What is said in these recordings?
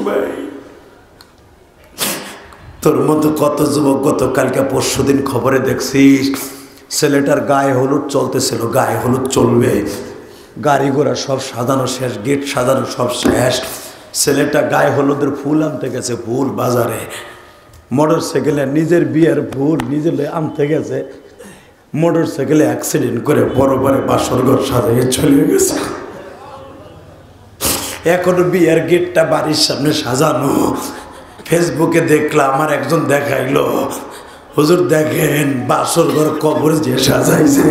ভাই তোর মতো কত যুবক গতকালকে পরশুদিন খবরে দেখছিস ছেলেটার গায়ে হলুদ চলতেছিল, গায়ে হলুদ চলবে, গাড়ি ঘোড়া সব সাজানো শেষ, গেট সাজানো সব শেষ, ছেলেটা গায়ে হলুদের ফুল আনতে গেছে, ফুল বাজারে মোটর সাইকেলে নিজের বিয়ের ফুল নিজে আনতে গেছে, মোটর সাইকেলে অ্যাক্সিডেন্ট করে বড় বড় বাসরঘর সাজিয়ে চলে গেছে। এখনো বিয়ের গেটটা বাড়ির সামনে সাজানো। ফেসবুকে দেখলাম, আমার একজন দেখাইলো, হুজুর দেখেন বাসরঘর কবর যে সাজাইছে।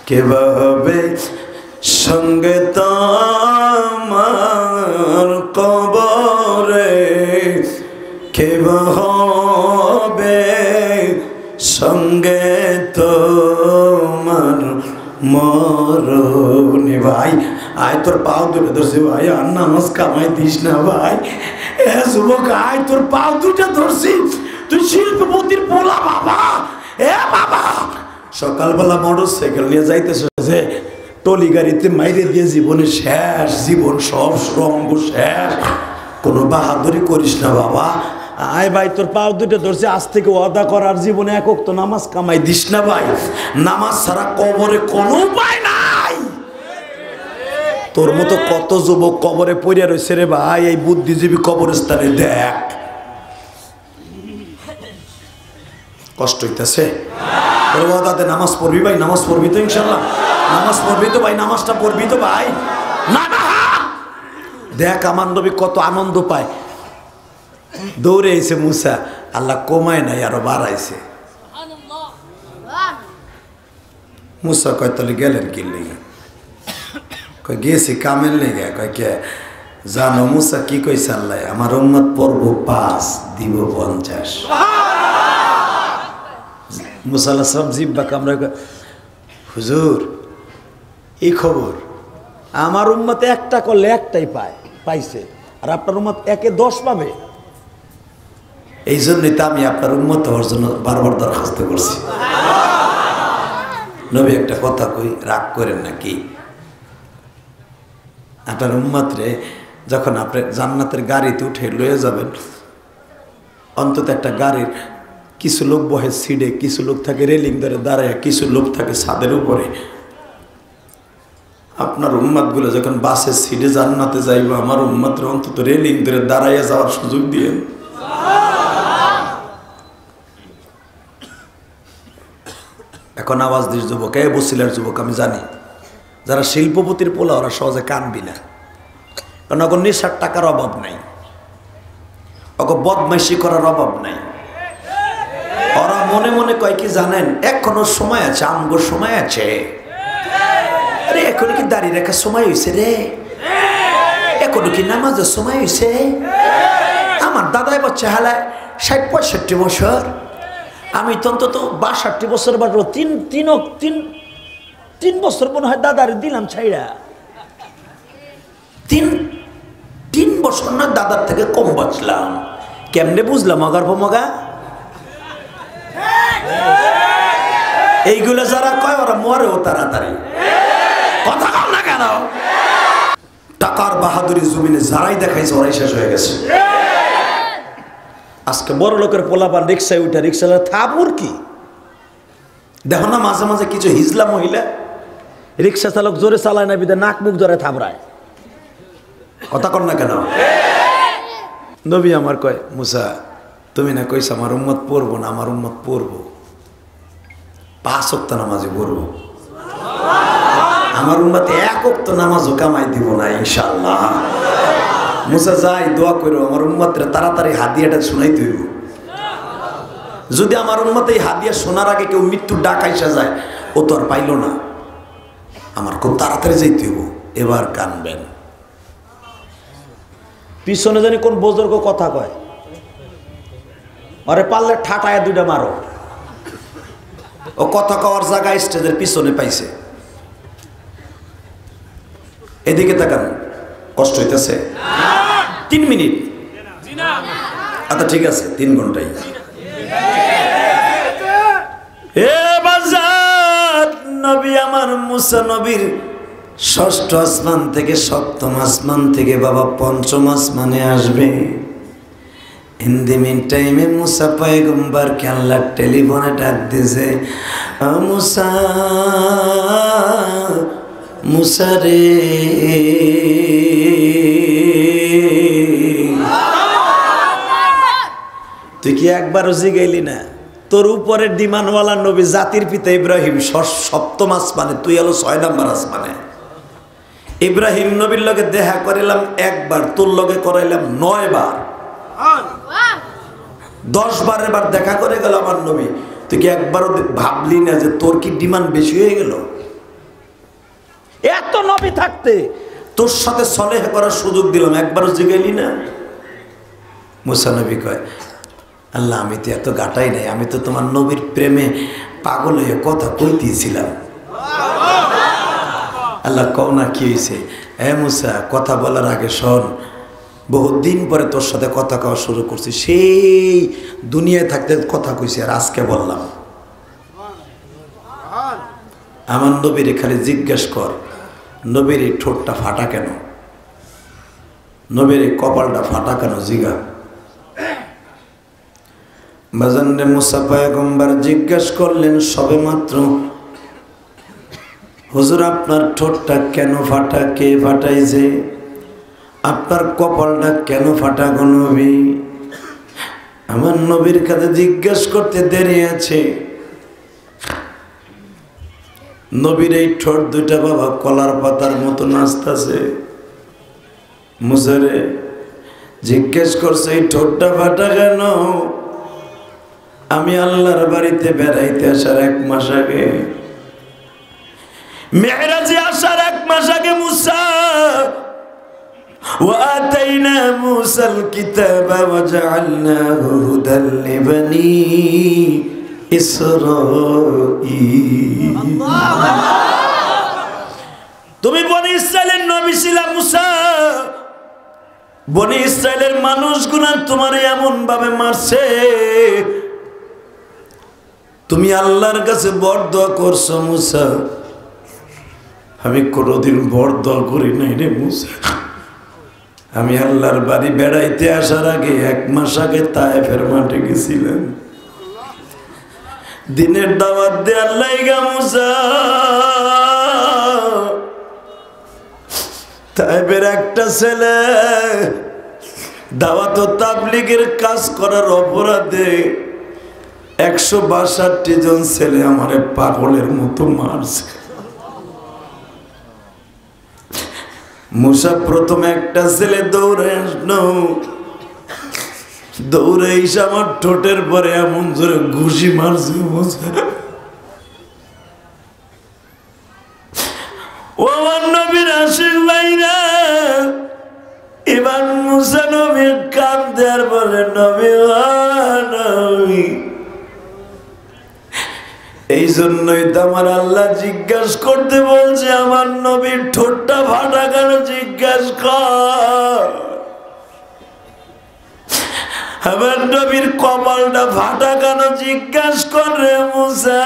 কেভাবে সঙ্গে তোমার কবরে, কেভাবে সঙ্গে তোমার মরণে। ভাই আয় তোর পাও দুটো ধরছি ভাই, আর নামাজ কামাই দিস না ভাই। এ যুবক আয় তোর পাও দুটো ধরছি, তুই শিল্পপতির পোলা বাবা। এ বাবা সকালবেলা মোটর সাইকেল নিয়ে যাইতেছে, টলি গাড়িতে মাইরে দিয়ে জীবনে শেষ, জীবন সব শ্রম শেষ, কোনো বাহাদুরি করিস না বাবা। আয় ভাই তোর পাও দুটো ধরছে, আজ থেকে ওয়াদা করার জীবনে একক তো নামাজ কামাই দিস না ভাই। নামাজ ছাড়া কবরে কোনো উপায় নাই। তোর মতো কত যুবক কবরে পড়ে রয়েছে রে ভাই, এই বুদ্ধিজীবী কবরস্থানে দেখ। কষ্ট হইতেছে দাদা, নামাজ পড়বি ভাই, নামাজ পড়বি তো ইনশাল্লাহ, নামাজ পড়বি তো ভাই, নামাজটা পড়বি তো ভাই। না না দেখ আমার নবী কত আনন্দ পায়, দৌড়ে এসে মুসা, আল্লাহ কমায় নাই আরো বাড়াইছে। মুসা কয় তাহলে গেলেন কি লেগে? কয় গেছি কামের লেগে। কয় কে জানো মুসা কি কইছে আল্লাহ? আমার উম্মত পড়বো 5 দিব 50। মুসা আলাইহিস সালাম জিব্বা কামড়া, হুজুর এই খবর, আমার উম্মত একটা করলে একটাই পাইছে, আর আপনার উম্মত 1-এ 10 পাবে। এই জন্যই তো আমি আপনার উম্মত হওয়ার জন্য বারবার দরখাস্ত করছি। নবী একটা কথা কই, রাগ করেন নাকি? আপনার উম্মত রে যখন আপনি জান্নাতের গাড়িতে উঠে লয়ে যাবেন, অন্তত একটা গাড়ির কিছু লোক বহে সিডে, কিছু লোক থাকে রেলিং ধরে দাঁড়ায়, কিছু লোক থাকে ছাদের উপরে। আপনার উম্মতগুলো যখন বাসের সিটে জান্নাতে যাইব, আমার উম্মতরে অন্তত রেলিং ধরে দাঁড়াইয়া যাওয়ার সুযোগ দিয়ে। এখন আওয়াজ দিস যুবক, এ বসিলার যুবক, আমি জানি যারা শিল্পপতির পোলা ওরা সহজে কানবি না, কারণ ওকে নেশার টাকার অভাব নাই, ওকে বদমাইশি করার অভাব নাই। ওরা মনে মনে কয় কি জানেন, এখনো সময় আছে, আমগোর সময় আছে। আরে এখনো কি দাঁড়িয়ে রাখার সময় হয়েছে রে? এখনো কি নামাজের সময় হয়েছে? আমার দাদাই বাচ্চা হালায় 60-65 বছর, আমি তো অন্তত 62 বছর বাড়বো। তিন বছর মনে হয় দাদারে দিলাম ছাইড়া। তিন বছর না দাদার থেকে কম বাঁচলাম। কেমনে বুঝলাম মগার মগা? এইগুলো যারা কয় ওরা মরেও তাড়াতাড়ি। কথা কম না কেন? টাকার বাহাদুরি জমিনে যারাই দেখাইছে ওরাই শেষ হয়ে গেছে। আজকে বড় লোকের পোলাপান রিক্সায় উঠে, রিক্সাওয়ালা থাপুর কি দেখো না, মাঝে মাঝে কিছু হিজলা মহিলা রিক্সা চালক জোরে চালায় না, বিদে নাক মুখ জোরে থাপড়ায়। কথা কর না কেন? নবী আমার কয়, মুসা তুমি না কইস আমার উম্মত পড়বো না, আমার উম্মত পড়বো, 5 ওয়াক্ত নামাজে পড়বো। আমার উম্মত 1 ওয়াক্ত নামাজও কামাই দিব না ইনশাআল্লাহ। মুসা যাই দোয়া করো, আমার উম্মতরে তাড়াতাড়ি হাদিয়াটা শোনাইতে হইব। যদি আমার উম্মত এই হাদিয়া শোনার আগে কেউ মৃত্যুর ডাক আইসা যায়, ও তো আর পাইল না, আমার খুব তাড়াতাড়ি যাইতে হইব। এবার কানবেন। পিছনে জানি কোন বুজুর্গ কথা কয়, আরে পারলে ঠাটায় 2টা মারো। ও কথা কওয়ার জায়গা স্টেজের পিছনে পাইছে। এদিকে তাকান, কষ্ট হইতেছে? 3 মিনিট? আচ্ছা ঠিক আছে, 3 ঘন্টাই। নবী আমার মুসা নবীর ষষ্ঠ আসমান থেকে সপ্তম আসমান থেকে বাবা পঞ্চম আসমানে আসবে। ইন দি মিন টাইমে মুসা পয়গম্বরকে আল্লাহ টেলিফোনে ডাক দিয়েছে, মুসা, মুসা রে, তুই কি একবারও জিগাইলি না? তোর উপরের ডিমানওয়ালা নবী জাতির পিতা ইব্রাহিম সপ্তম আসমানে, তুই হলো 6 নম্বর আসমানে। ইব্রাহিম নবীর লগে দেখা করিলাম একবার, তোর লগে করাইলাম 9 বার, 10 বারের বার দেখা করে গেল আমার নবী। তুই কি একবারও ভাবলি না যে তোর কি ডিমান্ড বেশি হয়ে গেল? এত নবী থাকতে তোর সাথে সলেহ করার সুযোগ দিলাম, একবারও জিগাইলি না? মুসা নবী কয়, আল্লাহ আমি তো এত গাটাই নাই, আমি তো তোমার নবীর প্রেমে পাগল হয়ে কথা কইতেছিলাম। আল্লাহ কও না কি হয়েছে? মুসা কথা বলার আগে শোন, বহুদিন পরে তোর সাথে কথা কওয়া শুরু করছি, সেই দুনিয়ায় থাকতে কথা কইছি আর আজকে বললাম। আমার নবীর খালি জিজ্ঞেস কর, নবীর এই ঠোঁটটা ফাটা কেন, নবীর এই কপালটা ফাটা কেন, জিগা। বাজানে মুসা পয়গম্বর জিজ্ঞেস করলেন সবে মাত্র, হুজুর আপনার ঠোঁটটা কেন ফাটা, কে ফাটাইছে? আপনার কপালটা কেন ফাটা গো নবী? আমার নবীর কাছে জিজ্ঞেস করতে দেরি আছে। নবীর এই ঠোঁট দুইটা বাবা কলার পাতার মতো নাচতেছে। মুসারে জিজ্ঞেস করছে এই ঠোঁটটা ফাটা কেন? আমি আল্লাহর বাড়িতে বেড়াইতে আসার 1 মাস আগে, মেরাজে আসার 1 মাস আগে মুসা وآتينا موسى الكتاب وجعلناه هدى لبني إسرائيل। তুমি বনি ইসরাইলের নবী ছিলা মুসা, বনি ইসরাইলের মানুষগুলো তোমার এমন ভাবে মারছে, তুমি আল্লাহর কাছে বরদোয়া করছো মুসা। আমি কোনোদিন বরদোয়া করি নাই রে মুসা। আমি আল্লাহর বাড়ি বেড়াইতে আসার আগে 1 মাস আগে তায়েফের মাঠে গেছিলাম, দিনের দাওয়াত দেওয়ার লাইগা মুসা। তায়েফের একটা ছেলে দাওয়াত ও তাবলীগের কাজ করার অপরাধে 162 জন ছেলে আমারে পাগলের মতো মারছে। মুসা প্রথমে একটা ছেলে দৌড়ে আসলো, দৌড়ে এসে আমার ঠোঁটের পরে এমন জোরে ঘুষি মারছে মুসা। ও আমার নবীর আশিক ভাইরা, এবার মুসা নবীর কান দেয়ার বলে, নবী নবী। এই জন্যই তো আমার আল্লাহ জিজ্ঞাসা করতে বলছে আমার নবীর ঠোঁটটা ফাটা কেন, জিজ্ঞাসা কর। আমার নবীর কপালটা ফাটা কেন, জিজ্ঞাসা কর রে মুসা।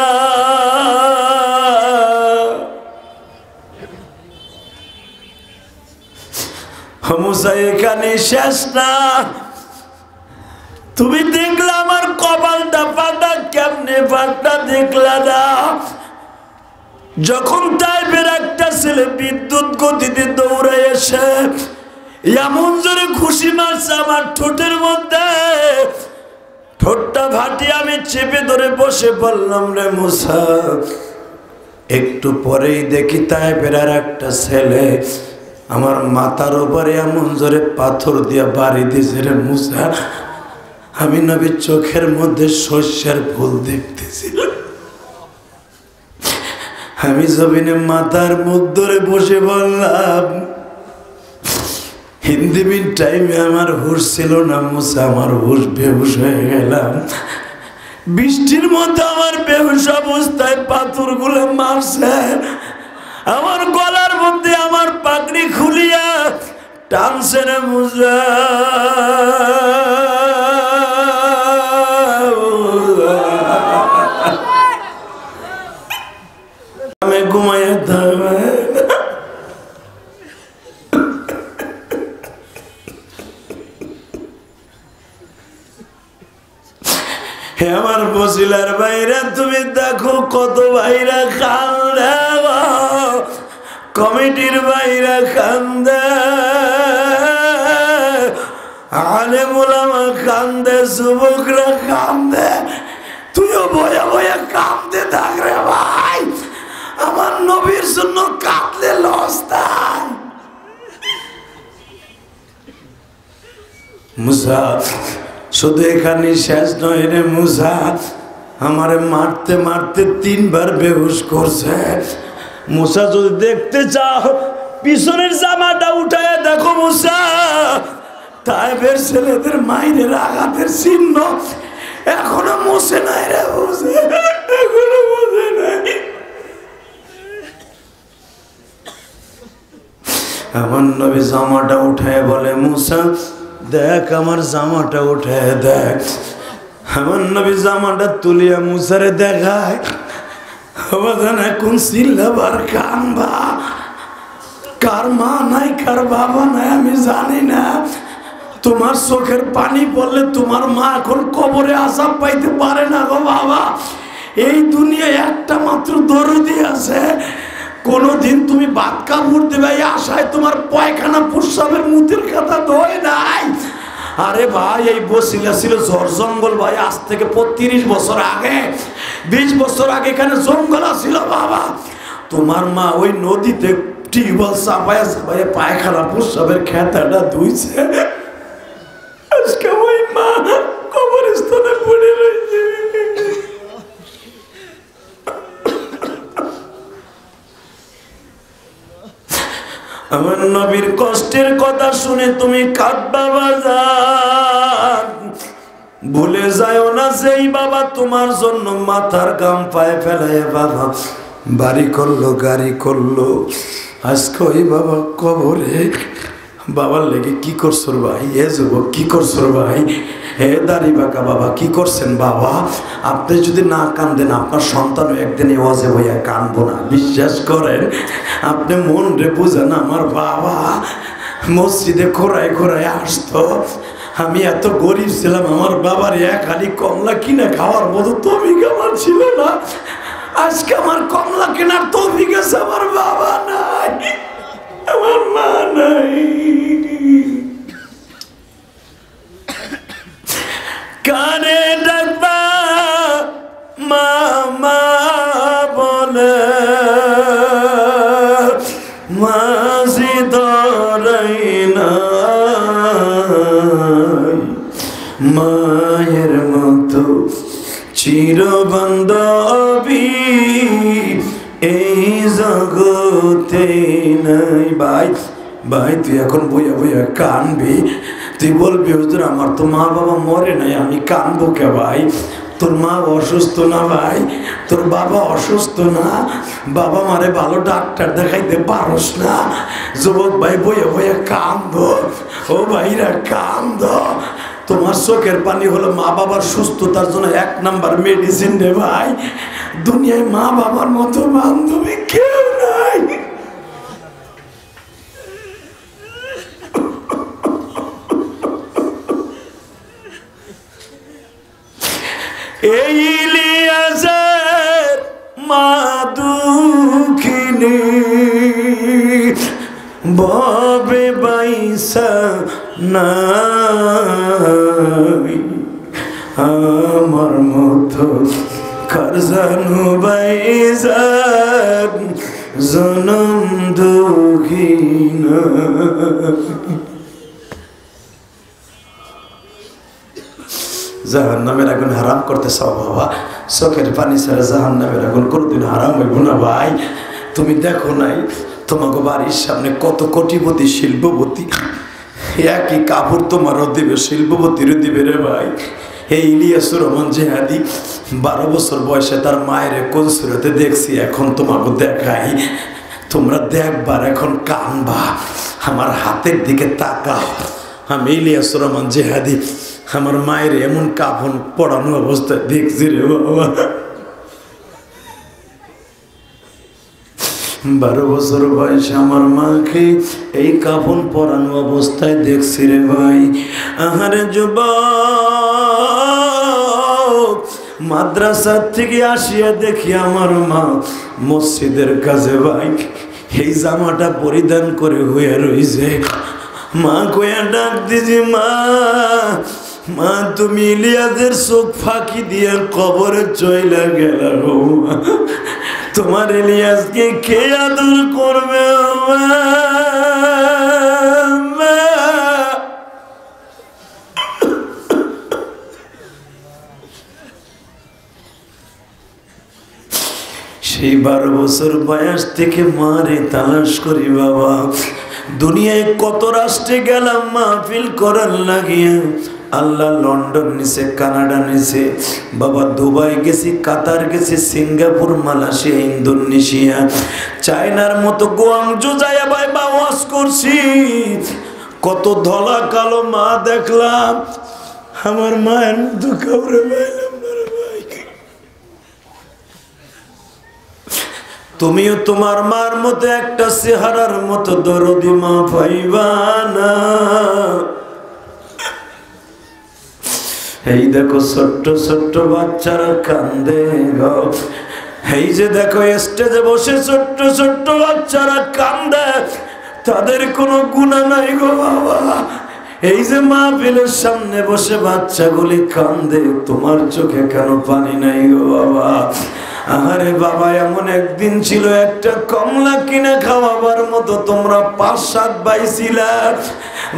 মুসা এখানে শেষ না, তুমি দেখলা আমার কপালটা ফাটা, কেমনে ফাটা দেখলা না? যখন তাইফের একটা ছেলে বিদ্যুৎ গতিতে দৌড়ে এসে এমন জোরে ঘুষি মারছে আমার ঠোঁটের মধ্যে, ঠোঁটটা ফাটিয়ে আমি চেপে ধরে বসে পড়লাম রে মুসা। একটু পরেই দেখি তাইফের আর একটা ছেলে আমার মাথার উপরে এমন জোরে পাথর দিয়া বাড়ি দিয়েছে রে মুসা। আমি নবীর চোখের মধ্যে শস্যের ফুল দেখতেছিলাম। আমি জমিনে মাথার মুখ ধরে বসে বললাম, হিন্দি মিন টাইমে আমার হুশ ছিল না মুসা, আমার হুশ বেহুশ হয়ে গেলাম। বৃষ্টির মধ্যে আমার বেহুশ অবস্থায় পাথরগুলো মারছে, আমার গলার মধ্যে আমার পাগড়ি খুলিয়া টানছে রে মুসা। আমি ঘুমাইয়া থাকবে, বসিলার বাইরে তুমি দেখো কত ভাইরা কান্দে, কমিটির বাইরা কান্দে, আলেম ওলামা কান্দে, যুবকরা কান্দে, তুইও বয়া বয়া কান্দে থাক রে ভাই। আমার নবীর জন্য কাঁদলে লস নাই। মুসা শুধু এখানে শেষ নয় রে মুসা, আমারে মারতে মারতে 3 বার বেহুশ করছে। মুসা যদি দেখতে চাও পিছনের জামাটা উঠায় দেখো মুসা, তাইবের ছেলেদের মায়ের আঘাতের চিহ্ন এখনো মুছে নাই রে মুসা, এখনো মুছে নাই। আমার নবী জামাটা উঠায় বলে মুসা দেখ আমার জামাটা উঠায় দেখ। আমার নবী জামাটা তুলিয়া মুসারে দেখায়। এখন চিল্লাবার কানবা, কার মা নাই কার বাবা নাই আমি জানি না। তোমার চোখের পানি পড়লে তোমার মা এখন কবরে আযাব পাইতে পারে না গো বাবা। এই দুনিয়ায় একটা মাত্র দরদি আছে, কোনদিন তুমি ভাত কাপড় দেবে এই আশায় তোমার পায়খানা প্রস্রাবের মুতের কথা ধোয় নাই। আরে ভাই এই বসিলা ছিল ঝড় জঙ্গল ভাই, আজ থেকে 35 বছর আগে 20 বছর আগে এখানে জঙ্গল ছিল বাবা। তোমার মা ওই নদীতে টিউবওয়েল চাপায়া চাপায়া পায়খানা প্রস্রাবের খেতাটা ধুইছে। আজকে ওই মা কবরস্থানে পড়ে রয়েছে। আমার নবীর কষ্টের কথা শুনে তুমি কাঁদবা বাজার, ভুলে যাও না সেই বাবা তোমার জন্য মাথার গাম পায়ে ফেলায় বাবা বাড়ি করলো গাড়ি করলো। আজকে ওই বাবা কবরে। বাবার লেগে কি করছো ভাই? এ যুবক কি করছো ভাই? হে দাড়ি বাঁকা বাবা কি করছেন বাবা? আপনি যদি না কান্দেন আপনার সন্তানও একদিন এই ওয়াজে বইয়া কানবো না, বিশ্বাস করেন। আপনি মন রে বুঝেন। আমার বাবা মসজিদে খোরায় খোরায় আসতো, আমি এত গরিব ছিলাম, আমার বাবার এক হালি কমলা কিনে খাওয়ার মতো তৌফিক আমার ছিল না। আজকে আমার কমলা কেনার তৌফিক আছে, আমার বাবা নাই, আমার মা নাই। কানে ডাকবা মা মা বলে মাঝি ধরাই না, মায়ের মতো চিরবান্ধবী এই জগতে নাই। ভাই ভাই তুই এখন বইয়া বইয়া কানবি, তুই বলবি হুজুর আমার তো মা বাবা মরে নাই, আমি কানবো কে ভাই? তোর মা অসুস্থ না ভাই, তোর বাবা অসুস্থ না, বাবা মারে ভালো ডাক্তার দেখাইতে পারস না। যুবক ভাই বইয়া বইয়া কান্দো, ও ভাইরা কান্দো। তোমার চোখের পানি হলো মা বাবার সুস্থতার জন্য 1 নাম্বার মেডিসিন রে ভাই। দুনিয়ায় মা বাবার মতো বান্ধবী কেউ নাই। এই ইলিয়াসের মা দুঃখিনী বাবে বাইসা নাই, আমার মতো কারজানু বাইসা জনম দুঃখিনা। জাহান্নামের আগুন হারাম করতে চাও বাবা? চোখের পানি ছাড়া জাহান্নামের আগুন কোনদিন হারাম হইব না ভাই। তুমি দেখো নাই তোমাকে বাড়ির সামনে কত কোটিপতি শিল্পপতি, একই কাপড় তোমারও দিবে শিল্পপতিরও দিবে রে ভাই। এই ইলিয়াসুর রহমান জেহাদি 12 বছর বয়সে তার মায়ের কোন সুরতে দেখছি, এখন তোমাকে দেখাই, তোমরা দেখবার এখন কানবা। আমার হাতের দিকে তাকাও, আমি ইলিয়াসুর রহমান জেহাদি আমার মায়ের এমন কাফন পড়ানো অবস্থায় দেখছি রে বাবা। 12 বছর বয়সে আমার মাকে এই কাফন পরানো অবস্থায় দেখছি রে ভাই। আহারে যুবক মাদ্রাসা থেকে আসিয়া দেখি আমার মা মসজিদের কাছে ভাই এই জামাটা পরিধান করে হয়ে রইছে। মা কয়া ডাক দিছি, মা মা তুমি ইলিয়াসের চোখ ফাঁকি দিয়ে কবরে চইলা গেল, তোমার ইলিয়াসকে কে আদর করবে? সেই 12 বছর বয়স থেকে মারে তালাশ করি বাবা। দুনিয়ায় কত রাষ্ট্রে গেলাম মাহফিল করার লাগিয়ে, আল্লাহ লন্ডন নিছে, কানাডা নিছে বাবা, দুবাই গেছি, কাতার গেছি, সিঙ্গাপুর, মালয়েশিয়া, ইন্দোনেশিয়া, চায়নার মতো গোয়াংজু যাইয়া ভাই ওয়াজ করছি। কত ধলা কালো মা দেখলাম, আমার মায়ের মতো কাউরে পাইলাম না রে ভাই। তুমিও তোমার মার মতো একটা চেহারার মতো দরদি মা পাইবা না। এই দেখো ছোট্ট ছোট্ট বাচ্চারা কান্দে গো, এই যে দেখো স্টেজে বসে ছোট্ট ছোট্ট বাচ্চারা কান্দে, তাদের কোনো গুনাহ নাই গো বাবা। এই যে মাহফিলের সামনে বসে বাচ্চাগুলি কান্দে, তোমার চোখে কেন পানি নাই গো বাবা? আরে বাবা, এমন একদিন ছিল একটা কমলা কিনে খাওয়াবার মতো তোমরা 5-7 ভাই ছিলা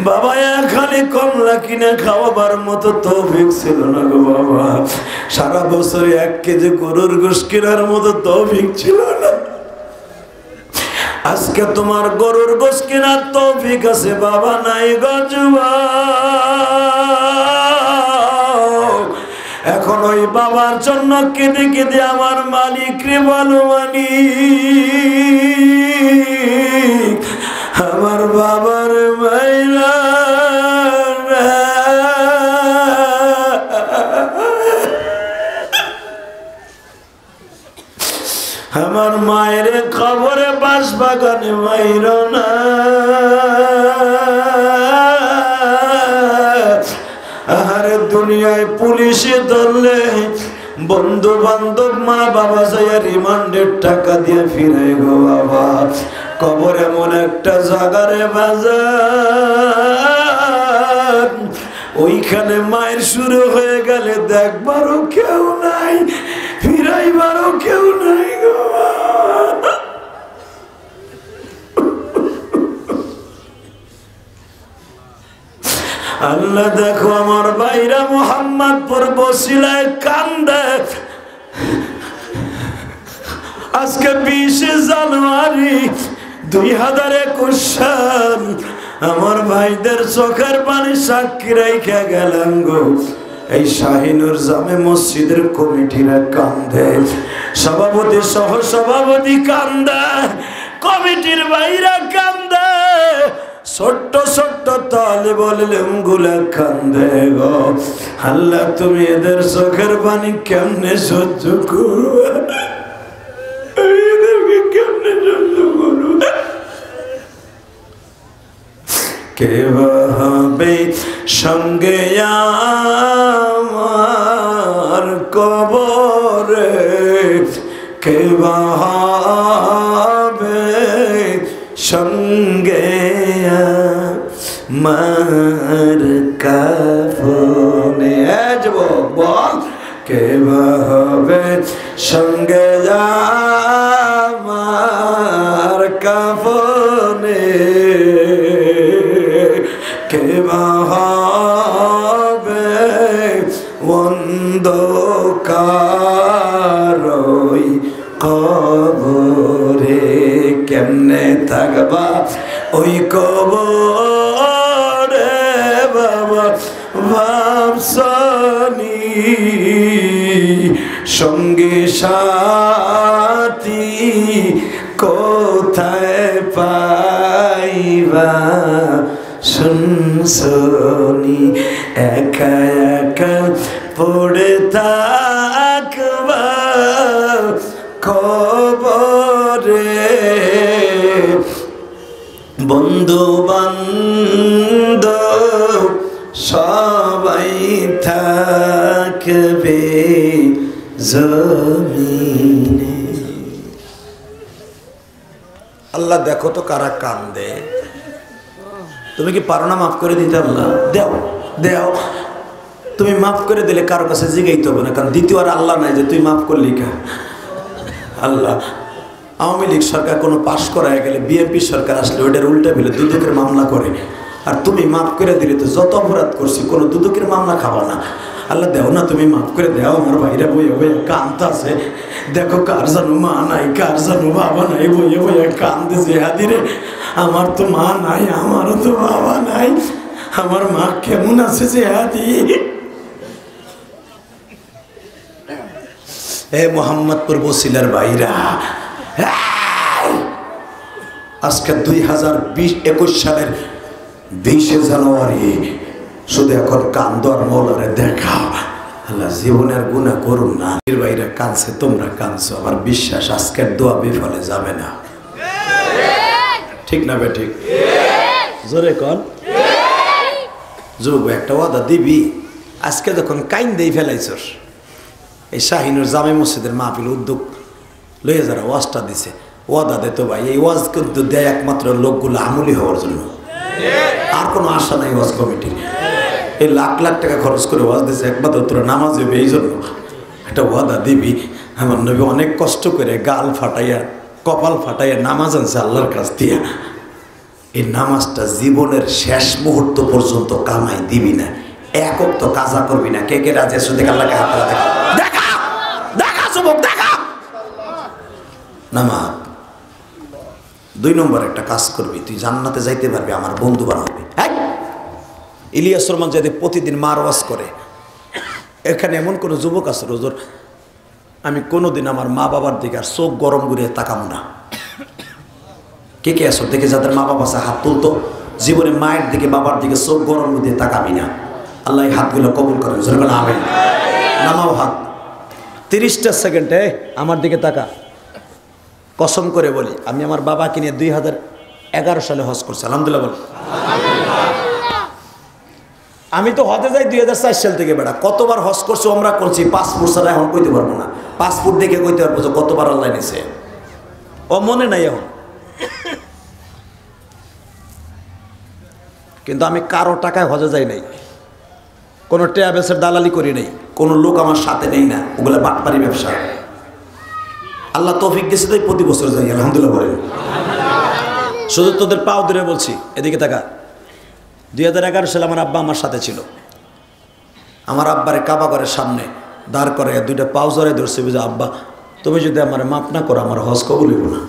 বাবা, খালি কমলা কিনে খাওয়াবার মতো তৌফিক ছিল না গো বাবা। সারা বছরে 1 কেজি গরুর গোশত কেনার মতো তৌফিক ছিল না। আজকে তোমার গরুর গোশত কেনার তৌফিক আছে বাবা, নাই গো যুবক। এখন ওই বাবার জন্য কেঁদে কেঁদে আমার মালিক রে বলো মালিক, আমার বাবার মাইলা আমার মায়ের খবরে বাস বাগানে মাইর না। আরে দুনিয়ায় পুলিশে ধরলে বন্ধু বান্ধব মা বাবা যাইয়া রিমান্ডের টাকা দিয়ে ফিরে গো বাবা। কবর এমন একটা জায়গারে বাজার, ওইখানে মায়ের শুরু হয়ে গেলে দেখবারও কেউ নাই, ফিরাইবারও কেউ নাই গো। আল্লাহ দেখো আমার ভাইরা মোহাম্মদপুর বসিলায় কান্দে। আজকে 20 জানুয়ারি 2021 সাল, আমার ভাইদের চোখের পানি সাক্ষী রেখে গেলাম গো। এই শাহিনুর জামে মসজিদের কমিটিরা কান্দে, সভাপতি সহ সভাপতি কান্দে, কমিটির ভাইরা কান্দে, ছোট্ট ছোট্ট তালেবুল গুলা কান্দে গো। আল্লাহ তুমি এদের চোখের পানি কেমনে সহ্য করবে? এদেরকে কেমনে সহ্য করবে? কে হবে সঙ্গে আমার কবরে, কে হবে সঙ্গে আমার কাফনে? বল, কে হবে সঙ্গে আমার কাফনে, কে হবে অন্ধকার কবরে? কেমনে থাকবা ওই কবরে বাবা ভাবসানি? সঙ্গে সাথী কোথায় পাইবা শুনছনি? একা একা পড়ে থাকবা কবরে, বন্ধু বান্ধব সবাই থাকবে জমিনে। আল্লাহ দেখো তো কারা কান্দে। তুমি কি পারো না মাফ করে দিতে? আল্লাহ দেও দেও। তুমি মাফ করে দিলে কারো কাছে জিগাইতে হবে না, কারণ দ্বিতীয় আর আল্লাহ নাই যে তুই মাফ করলি কা। আল্লাহ আওয়ামী লীগ সরকার কোনো পাশ করায় গেলে বিএনপি সরকার আসলে ওইটার উল্টা ফেলে দুদকের মামলা করে, আর তুমি মাফ করে দিলে তো যত অপরাধ করছি কোনো দুদকের মামলা খাবা না। আল্লাহ দেও না, তুমি মাফ করে দেও। আমার ভাইরা বইয়ে বইয়ে কান্দতে আছে, দেখো কার জানো মা নাই, কার জানো বাবা নাই, বইয়ে বইয়ে কান্দতেছে। হাদিরে আমার তো মা নাই, আমারও তো বাবা নাই, আমার মা কেমন আছে যে হাদি। এ মোহাম্মদপুর বসিলার ভাইরা, আজকে 2021 সালের 20শে জানুয়ারি শুধু এখন কান্দ আর মৌলারে দেখা। আল্লাহ জীবনের গুনাহ করুন না। ভাইরা কাঁদছে, তোমরা কাঁদছো, আমার বিশ্বাস আজকের দোয়া বিফলে যাবে না। ঠিক না বে ঠিক? জোরে কন। যুব একটা ওয়াদা দিবি, আজকে যখন কাইন দেই ফেলাইছস, এই শাহিনুর জামে মসজিদের মাহফিল উদ্যোগ লইয়া যারা ওয়াজটা দিছে, ওয়াদা দে তো ভাই। এই ওয়াজ কিন্তু দেয় একমাত্র লোকগুলো আমলি হওয়ার জন্য, আর কোনো আশা নাই ওয়াজ কমিটির। এই লাখ লাখ টাকা খরচ করে ওয়াজ দিছে একমাত্র তোরা নামাজ হবে এই জন্য। একটা ওয়াদা দিবি। আমার নবী অনেক কষ্ট করে গাল ফাটাইয়া কপাল ফাটাইয়া নামাজ আনছে আল্লাহর কাছ দিয়া। এই নামাজটা জীবনের শেষ মুহূর্ত পর্যন্ত কামাই দিবি না, একক তো কাজা করবি না। কে কে রাজি আছো? দেখে আল্লাহকে হাত দেখা দেখা দেখা যুবক দেখা। নামাজ 2 নম্বর একটা কাজ করবি, তুই জান্নাতে যাইতে পারবি, আমার বন্ধু বানাবি। ইলিয়াস রহমান যদি প্রতিদিন মার ওয়াজ করে, এখানে এমন কোনো যুবক আছে রোজর আমি কোনোদিন আমার মা বাবার দিকে আর চোখ গরম করে তাকাবো না। কে কে আসো দেখে যাদের মা বাবা আছে হাত তুলতো। জীবনে মায়ের দিকে বাবার দিকে চোখ গরম দিয়ে তাকাবি না। আল্লাহ এই হাতগুলো কবুল করেন। আমিন। নামাও হাত। 30টা সেকেন্ডে আমার দিকে তাকা। কসম করে বলি, আমি আমার বাবাকে নিয়ে 2011 সালে হজ করছি। আলহামদুলিল্লাহ বল। আমি তো হজে যাই 2004 সাল থেকে। বেটা কতবার হজ করছি, ওমরা করছি, পাসপোর্ট ছাড়া এখন কইতে পারবো না। পাসপোর্ট দেখে কইতে পারবো যে কতবার আল্লাহ নিছে, ও মনে নাই এখন। কিন্তু আমি কারো টাকায় হজে যাই নাই, কোনো ট্রাভেলসের দালালি করি নাই, কোনো লোক আমার সাথে নেই না, ওগুলো বাটপারি ব্যবসা। আল্লাহ তৌফিক দিয়েছে তাই প্রতি বছর যাই। আলহামদুলিল্লাহ বলেন। শুধু তোদের পাও ধরে বলছি, এদিকে তাকা। 2011 সালে আমার আব্বা আমার সাথে ছিল। আমার আব্বারে কাবা ঘরের সামনে দাঁড় করে 2টা পাও জড়াই ধরছে, বুঝে আব্বা তুমি যদি আমার মাফ না করো আমার হজ কবুল হইব না।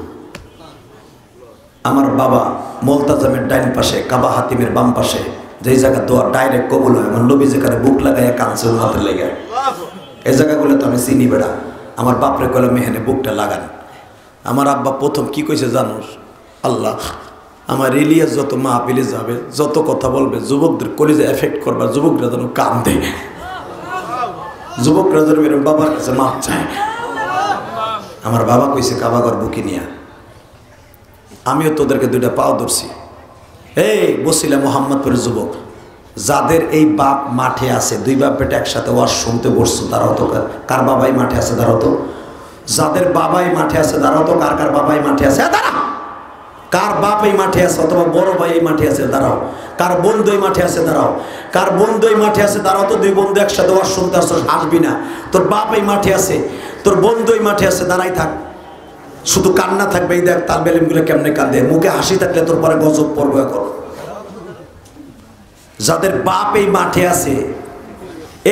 আমার বাবা মোলতাজামের ডাইন পাশে, কাবা হাতিমের বাম পাশে, যেই জায়গা দোয়া ডাইরেক্ট কবুল হয়, আমার নবী যেখানে বুক লাগাইয়া কাঁদছে হাতের লেগে, এই জায়গাগুলো তো আমি চিনি। বেড়া আমার বাপরে কলে মেহেনে বুকটা লাগান। আমার আব্বা প্রথম কি কইছে জানোস? আল্লাহ আমার ইলিয়াস যত মাহফিলে যাবে, যত কথা বলবে, যুবকদের কলিজা এফেক্ট করবা, যুবকরা যেন কান্দে, যুবকরা যেন এরকম বাবার কাছে মাপ চায়। আমার বাবা কইছে কাবাঘর বুকি নিয়া। আমিও তোদেরকে 2টা পাও ধরছি। এই বসিলা মোহাম্মদপুরের যুবক, যাদের এই বাপ মাঠে আছে, 2 বাপ বেটা একসাথে ওয়াজ শুনতে বসছো, দাঁড়াও তো। কার বাবাই মাঠে আছে? দাঁড়াও তো। যাদের বাবাই মাঠে আছে দাঁড়াও তো। কার কার বাবাই মাঠে আছে? দাঁড়া। কার বাপ এই মাঠে আছে, অথবা বড় ভাই এই মাঠে আছে? দাঁড়াও। কার বন্ধু এই মাঠে আছে? দাঁড়াও। কার বন্ধু এই মাঠে আছে? দাঁড়াও তো। 2 বন্ধু একসাথে ওয়াজ শুনতে আসছো, হাসবি না। তোর বাপ এই মাঠে আছে, তোর বন্ধু এই মাঠে আছে, দাঁড়াই থাক। শুধু কান্না থাকবে। এই দেখ তার বেলিমগুলো কেমনে কান্দে, মুখে হাসি থাকলে তোর পরে গজব পড়বে। এখন যাদের বাপ এই মাঠে আছে,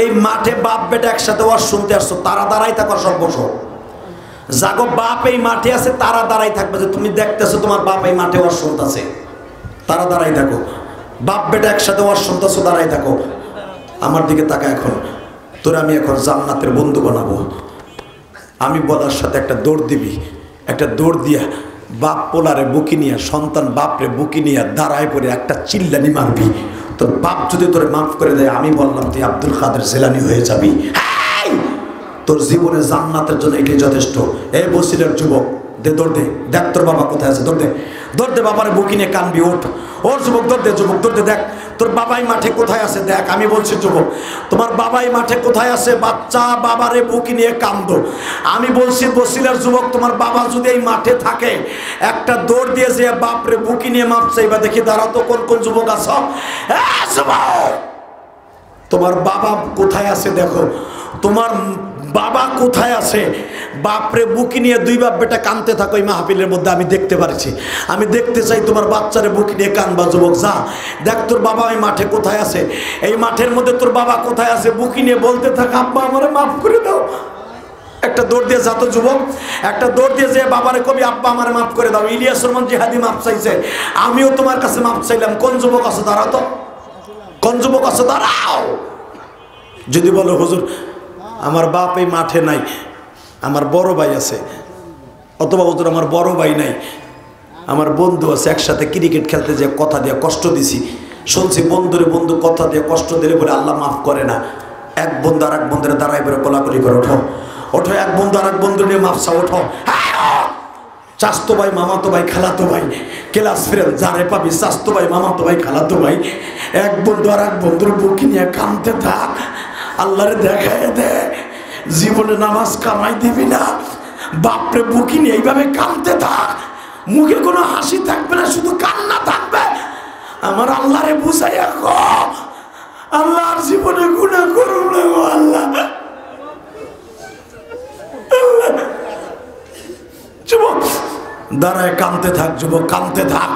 এই মাঠে বাপ বেটা একসাথে ওয়াজ শুনতে আসছো, তারা দাঁড়াই থাকো। সব বসো। জাগো বাপ এই মাঠে আছে, তারা দাঁড়াই থাকবে। যে তুমি দেখতেছো তোমার বাপ এই মাঠে ওয়াজ শুনতেছে, তারা দাঁড়াই থাকো। বাপ বেটা একসাথে ওয়াজ শুনতেছো, দাঁড়াই থাকো। আমার দিকে তাকা। এখন তোর আমি এখন জান্নাতের বন্ধু বানাবো। আমি বলার সাথে একটা দৌড় দিবি। একটা দৌড় দিয়া বাপ পোলারে বুকি নিয়ে, সন্তান বাপরে বুকি নিয়ে দাঁড়ায় পড়ে একটা চিল্লানি মারবি। তোর বাপ যদি তোরে মাফ করে দেয়, আমি বললাম তুই আব্দুল কাদের জিলানী হয়ে যাবি। তোর জীবনে জান্নাতের জন্য এটাই যথেষ্ট। এই বসিলার যুবক, দে দৌড় দে, দেখ তোর বাবা কোথায় আছে, দৌড় দে, দৌড় দে, বাবারে বুকি নিয়ে কানবি, ওঠ ওর যুবক, দৌড় দে যুবক, দৌড় দে, দেখ তোর বাবাই মাঠে কোথায় আছে, দেখ আমি বলছি যুবক তোমার বাবাই মাঠে কোথায় আছে, বাচ্চা বাবারে বুকি নিয়ে কান্দো। আমি বলছি বসিলার যুবক তোমার বাবা যদি এই মাঠে থাকে একটা দৌড় দিয়ে যে বাপরে বুকি নিয়ে মাপ চাইবা, দেখি দাঁড়াও তো কোন কোন যুবক আছো, তোমার বাবা কোথায় আছে দেখো, তোমার বাবা কোথায় আছে, বাপরে বুকি নিয়ে দুই বাপ বেটা কানতে থাকো এই মাহফিলের মধ্যে, আমি দেখতে পারছি, আমি দেখতে চাই তোমার বাচ্চারে বুকি নিয়ে কানবা যুবক, যা দেখ তোর বাবা এই মাঠে কোথায় আছে, এই মাঠের মধ্যে তোর বাবা কোথায় আছে, বুকি নিয়ে বলতে থাক আব্বা আমারে মাফ করে দাও। একটা দৌড় দিয়ে যা তো যুবক, একটা দৌড় দিয়ে যে বাবারে কবি আব্বা আমারে মাফ করে দাও। ইলিয়াস রহমান জিহাদি মাফ চাইছে, আমিও তোমার কাছে মাফ চাইলাম। কোন যুবক আছে দাঁড়াও তো, কোন যুবক আছে দাঁড়াও। যদি বলো হুজুর আমার বাপ এই মাঠে নাই, আমার বড় ভাই আছে, অথবা হুজুর আমার বড় ভাই নাই, আমার বন্ধু আছে, একসাথে ক্রিকেট খেলতে যে কথা দিয়ে কষ্ট দিছি, শুনছি বন্ধুরে বন্ধু কথা দিয়ে কষ্ট দিলে বলে আল্লাহ মাফ করে না। এক বন্ধু আর এক বন্ধুরে দাঁড়াই বেরো কোলাকুলি করে ওঠো, ওঠো, এক বন্ধু আর এক বন্ধু নিয়ে মাফসা ওঠো, চাস্তো ভাই মামাতো ভাই খালাতো ভাই ক্লাস ফ্রেন্ড যারে পাবি, চাস্তো ভাই মামাতো ভাই খালাতো ভাই, এক বন্ধু আর এক বন্ধুর বুকি নিয়ে কাঁদতে থাক, আল্লাহরে দেখায় দে জীবনে নামাজ কামাই দিবি না, বাপরে বুকি নিয়ে এইভাবে কাঁদতে থাক, মুখে কোনো হাসি থাকবে না, শুধু কান্না থাকবে। আমার আল্লাহরে বুঝাইয়া গো, আল্লাহর জীবনে গুনাহ করব না গো আল্লাহ। যুবক দাঁড়ায় কাঁদতে থাক, যুবক কাঁদতে থাক।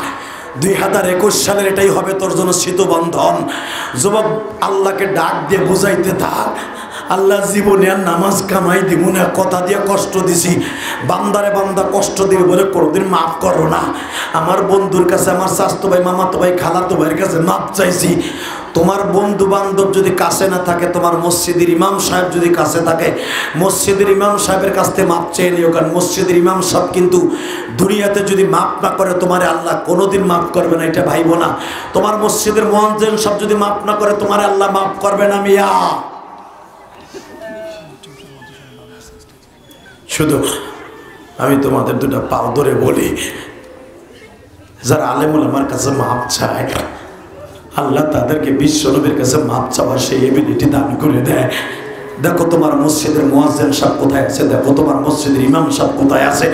2021 সালের এটাই হবে তোর জন্য শীতবন্ধন। যুবক আল্লাহকে ডাক দিয়ে বুঝাইতে থাক, আল্লাহ জীবনে আর নামাজ কামাই দিব না, কথা দিয়ে কষ্ট দিছি, বান্দারে বান্দা কষ্ট দিবে বলে কোনোদিন মাফ করো না। আমার বন্ধুর কাছে, আমার স্বাস্থ্য ভাই মামাতো ভাই খালাতো ভাইয়ের কাছে মাফ চাইছি। তোমার বন্ধু বান্ধব যদি কাছে না থাকে, তোমার মসজিদের ইমাম সাহেব যদি কাছে থাকে, মসজিদের ইমাম সাহেবের কাছ থেকে মাপ চেয়ে নিও, কারণ মসজিদের ইমাম সাহেব কিন্তু দুনিয়াতে যদি মাপ না করে তোমারে আল্লাহ কোনোদিন মাফ করবে না, এটা ভাইবো না। তোমার মসজিদের মুয়াজ্জিন সাহেব যদি মাপ না করে তোমারে আল্লাহ মাফ করবে না মিয়া। শুধু আমি তোমাদের দুটা পাও ধরে বলি, যারা আলেমুল আমার কাছে মাপ চায় আল্লাহ তাদেরকে বিশ্বনবীর কাছে মাপ চাওয়ার সেই এবিলিটি দান করে দেয়। দেখো তোমার মসজিদের মুয়াজ্জিন সাহেব কোথায় আছে, দেখো তোমার মসজিদের ইমাম সাহেব কোথায় আছে,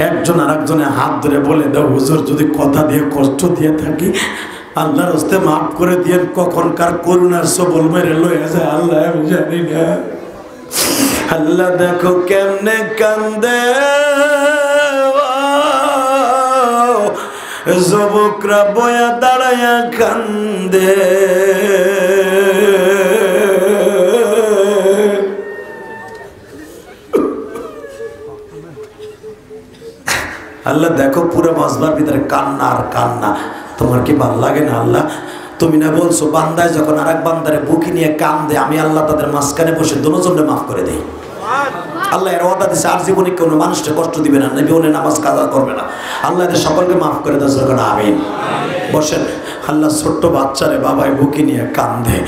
একজন আর একজনের হাত ধরে বলে দাও হুজুর যদি কথা দিয়ে কষ্ট দিয়ে থাকি আল্লাহর হস্তে মাফ করে দিয়ে, কখনকার করুণার সবল মেরে লয়ে যায় আল্লাহ আমি জানি না। আল্লাহ দেখো কেমনে কান্দে যুবকরা বয়া দাঁড়ায়া কান্দে, আল্লাহ দেখো পুরো মাজবার ভিতরে কান্না আর কান্না। তোমার কি ভাল লাগে না আল্লাহ? তুমি না বলছো বান্দায় যখন আর এক বান্দারে বুকি নিয়ে কান্দে আমি আল্লাহ তাদের মাঝখানে বসে দুজনকে মাফ করে দেই। আল্লাহ এর ওয়াদা দিয়েছে আর জীবনে কোনো মানুষকে কষ্ট দিবে না, জীবনে নামাজ কাজা করবে না, আল্লাহ এদের সকলকে মাফ করে দেয়। আমিন। বসেন। আল্লাহ ছোট্ট বাচ্চারে বাবাই বুকি নিয়ে কান্দে।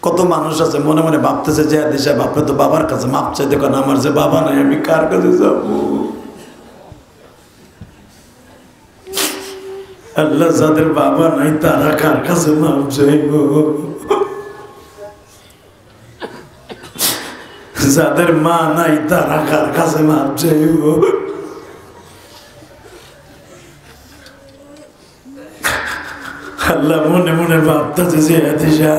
কত মানুষ আছে মনে মনে ভাবতেছে যে দেশে বাপরে তো বাবার কাছে মাপ চাই, দেখুন আমার যে বাবা নাই আমি কার কাছে যাব? আল্লাহ যাদের বাবা নাই তারা কার কাছে মাপ চাইব? যাদের মা নাই তারা কার কাছে মাপ চাইব? আল্লাহ মনে মনে ভাবতেছে যে দেশা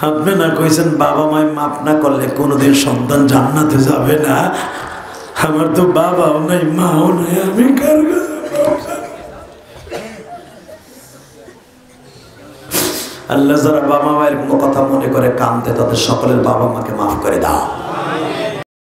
আপনি না কইছেন বাবা মায় মাফ না করলে কোনোদিন সন্তান জান্নাতে যাবে না, আমার তো বাবাও নাই মাও নাই, আমি কার কাছে? আল্লাহ যারা বাবা মায়ের কথা মনে করে কাঁদতে তাদের সকলের বাবা মাকে মাফ করে দাও।